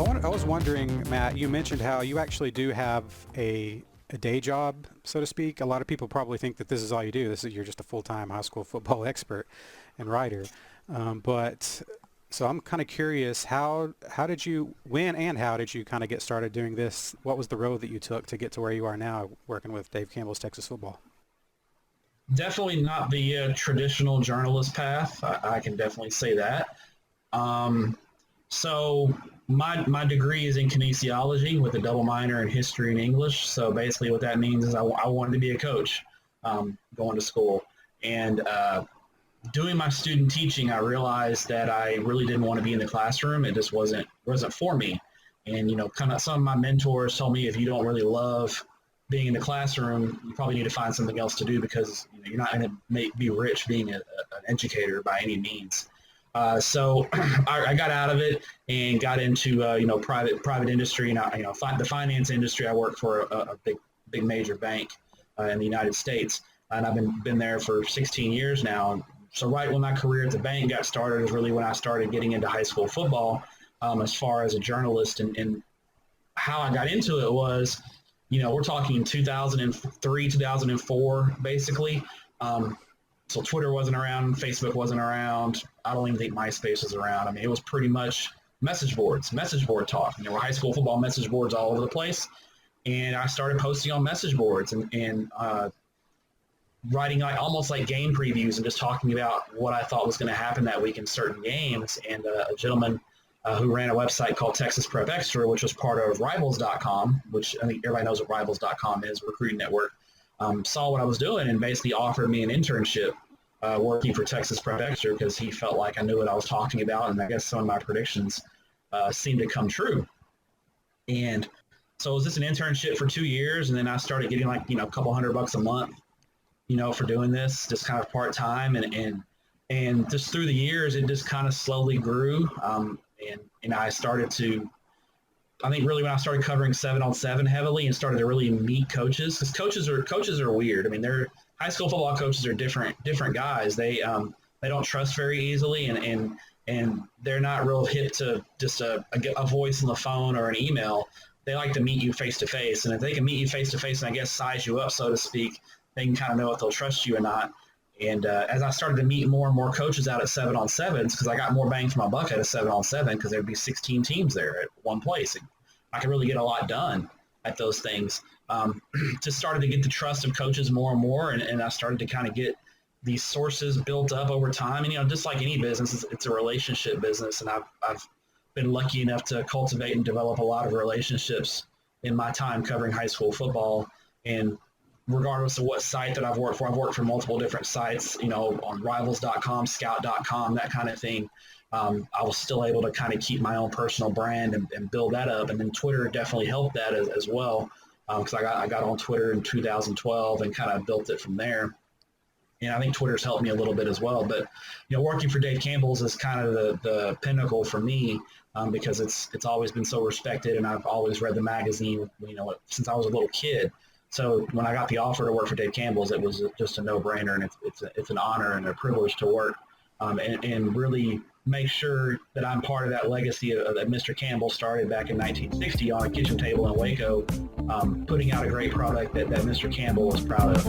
I was wondering, Matt, you mentioned how you actually do have a day job, so to speak. A lot of people probably think that this is all you do. You're just a full-time high school football expert and writer. But so I'm kind of curious, how did you kind of get started doing this? What was the road that you took to get to where you are now, working with Dave Campbell's Texas Football? Definitely not the traditional journalist path. I can definitely say that. So my degree is in kinesiology with a double minor in history and English. So basically what that means is I wanted to be a coach going to school. And doing my student teaching, I realized that I really didn't want to be in the classroom. It just wasn't for me. And, kind of some of my mentors told me, if you don't really love being in the classroom, you probably need to find something else to do, because you're not going to be rich being an educator by any means. So I got out of it and got into private industry, and the finance industry. I work for a big major bank in the United States, and I've been there for 16 years now. So right when my career at the bank got started is really when I started getting into high school football, as far as a journalist, and how I got into it was, we're talking 2003, 2004, basically. So Twitter wasn't around, Facebook wasn't around. I don't even think MySpace was around. I mean, it was pretty much message board talk. There were high school football message boards all over the place. And I started posting on message boards and writing almost like game previews and just talking about what I thought was going to happen that week in certain games. And a gentleman who ran a website called Texas Prep Extra, which was part of Rivals.com, which I think everybody knows what Rivals.com is, recruiting network, saw what I was doing and basically offered me an internship working for Texas Prep Extra, because he felt like I knew what I was talking about, and I guess some of my predictions seemed to come true. And so it was just an internship for 2 years, and then I started getting a couple $100 a month, for doing this, just kind of part-time, and just through the years, it just kind of slowly grew. And I started to, I think really when I started covering 7-on-7 heavily and started to really meet coaches, because coaches are weird. I mean, high school football coaches are different guys. They don't trust very easily, and they're not real hip to just a voice on the phone or an email. They like to meet you face to face, and if they can meet you face to face and I guess size you up, so to speak, they can kind of know if they'll trust you or not. And as I started to meet more and more coaches out at 7-on-7s, because I got more bang for my buck at a 7-on-7, because there'd be 16 teams there at one place. And I could really get a lot done at those things. Just started to get the trust of coaches more and more, and I started to kind of get these sources built up over time. And, just like any business, it's a relationship business, and I've been lucky enough to cultivate and develop a lot of relationships in my time covering high school football. And regardless of what site that I've worked for multiple different sites, on Rivals.com, Scout.com, that kind of thing. I was still able to kind of keep my own personal brand and build that up. And then Twitter definitely helped that as well, because I got on Twitter in 2012 and kind of built it from there. And I think Twitter's helped me a little bit as well. But, working for Dave Campbell's is kind of the pinnacle for me, because it's always been so respected, and I've always read the magazine, since I was a little kid. So when I got the offer to work for Dave Campbell's, it was just a no-brainer, and it's an honor and a privilege to work and really make sure that I'm part of that legacy that Mr. Campbell started back in 1960 on a kitchen table in Waco, putting out a great product that Mr. Campbell was proud of.